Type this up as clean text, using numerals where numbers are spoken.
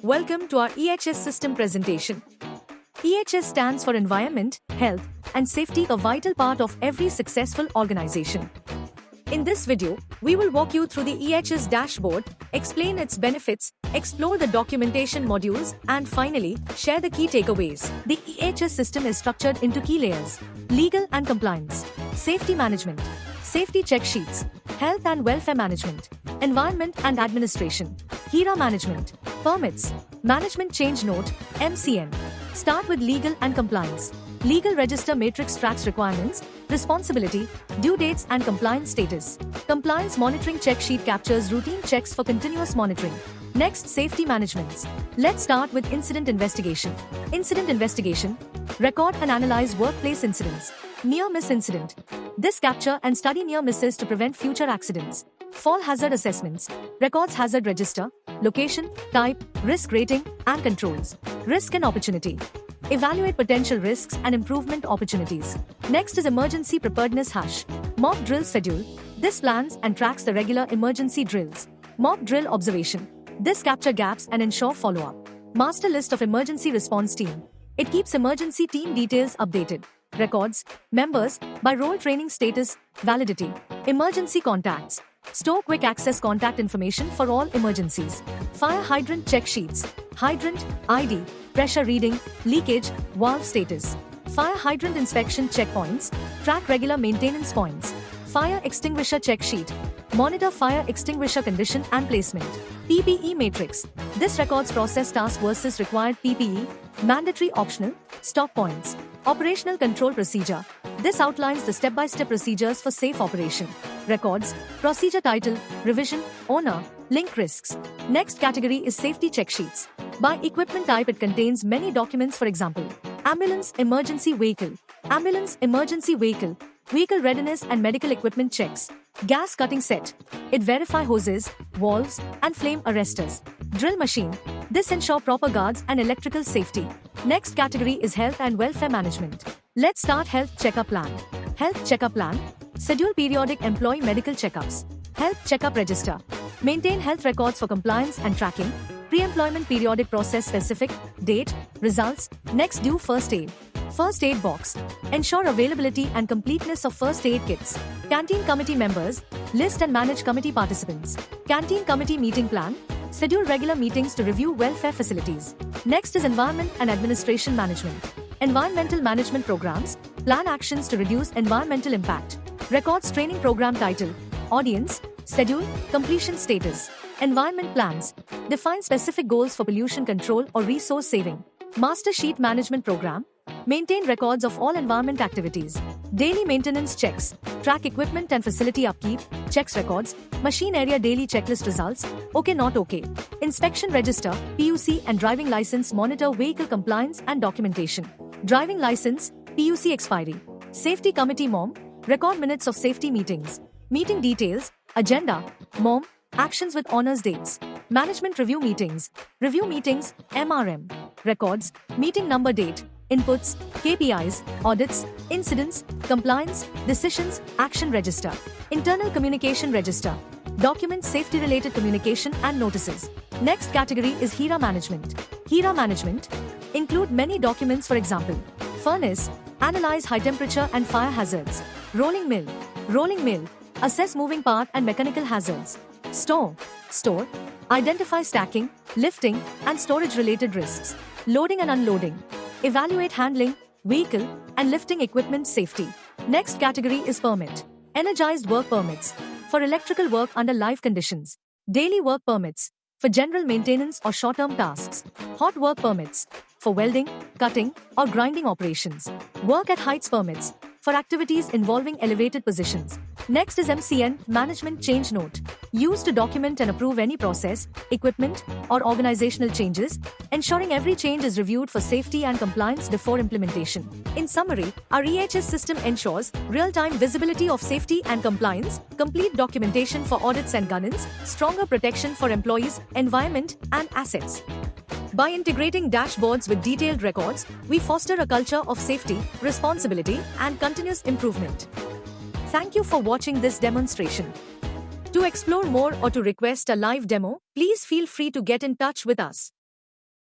Welcome to our EHS system presentation. EHS stands for Environment, Health, and Safety, a vital part of every successful organization. In this video, we will walk you through the EHS dashboard, explain its benefits, explore the documentation modules, and finally, share the key takeaways. The EHS system is structured into key layers: legal and compliance, safety management, safety check sheets, health and welfare management, environment and administration, HERA management, permits, management change note, MCN. Start with legal and compliance. Legal register matrix tracks requirements, responsibility, due dates and compliance status. Compliance monitoring check sheet captures routine checks for continuous monitoring. Next, safety management. Let's start with incident investigation. Incident investigation. Record and analyze workplace incidents. Near-miss incident. This capture and study near misses to prevent future accidents. Fall hazard assessments. Records hazard register, location, type, risk rating, and controls. Risk and opportunity. Evaluate potential risks and improvement opportunities. Next is emergency preparedness hash. Mock drill schedule. This plans and tracks the regular emergency drills. Mock drill observation. This capture gaps and ensure follow-up. Master list of emergency response team. It keeps emergency team details updated. Records, members, by role training status, validity. Emergency contacts. Store quick access contact information for all emergencies. Fire hydrant check sheets. Hydrant, ID, pressure reading, leakage, valve status. Fire hydrant inspection checkpoints. Track regular maintenance points. Fire extinguisher check sheet. Monitor fire extinguisher condition and placement. PPE matrix. This records process task versus required PPE, mandatory optional, stop points. Operational control procedure. This outlines the step-by-step procedures for safe operation. Records, procedure title, revision, owner, link risks. Next category is safety check sheets. By equipment type, it contains many documents. For example, ambulance, emergency vehicle, ambulance, emergency vehicle, vehicle readiness and medical equipment checks. Gas cutting set. It verify hoses, valves, and flame arresters. Drill machine. This ensure proper guards and electrical safety. Next category is health and welfare management. Let's start health checkup plan. Health checkup plan. Schedule periodic employee medical checkups. Health checkup register. Maintain health records for compliance and tracking. Pre-employment periodic process specific, date, results. Next, do first aid. First aid box. Ensure availability and completeness of first aid kits. Canteen committee members. List and manage committee participants. Canteen committee meeting plan. Schedule regular meetings to review welfare facilities. Next is environment and administration management. Environmental management programs. Plan actions to reduce environmental impact. Records training program title. Audience. Schedule. Completion status. Environment plans. Define specific goals for pollution control or resource saving. Master sheet management program. Maintain records of all environment activities. Daily maintenance checks. Track equipment and facility upkeep. Checks records. Machine area daily checklist results. Okay, not okay. Inspection register, PUC and driving license. Monitor vehicle compliance and documentation. Driving license, PUC expiry. Safety committee MOM. Record minutes of safety meetings. Meeting details. Agenda. MOM. Actions with honors dates. Management review meetings. Review meetings, MRM. Records. Meeting number date. Inputs, KPIs, audits, incidents, compliance, decisions, action register. Internal communication register. Documents safety-related communication and notices. Next category is HERA management. HERA management include many documents. For example, furnace, analyze high temperature and fire hazards. Rolling mill. Rolling mill, assess moving part and mechanical hazards. Store. Store, identify stacking, lifting, and storage-related risks. Loading and unloading. Evaluate handling, vehicle, and lifting equipment safety. Next category is permit. Energized work permits. For electrical work under live conditions. Daily work permits. For general maintenance or short-term tasks. Hot work permits. For welding, cutting, or grinding operations. Work at heights permits. For activities involving elevated positions. Next is MCN, Management Change Note. Used to document and approve any process, equipment, or organizational changes, ensuring every change is reviewed for safety and compliance before implementation. In summary, our EHS system ensures real-time visibility of safety and compliance, complete documentation for audits and governance, stronger protection for employees, environment, and assets. By integrating dashboards with detailed records, we foster a culture of safety, responsibility, and continuous improvement. Thank you for watching this demonstration. To explore more or to request a live demo, please feel free to get in touch with us.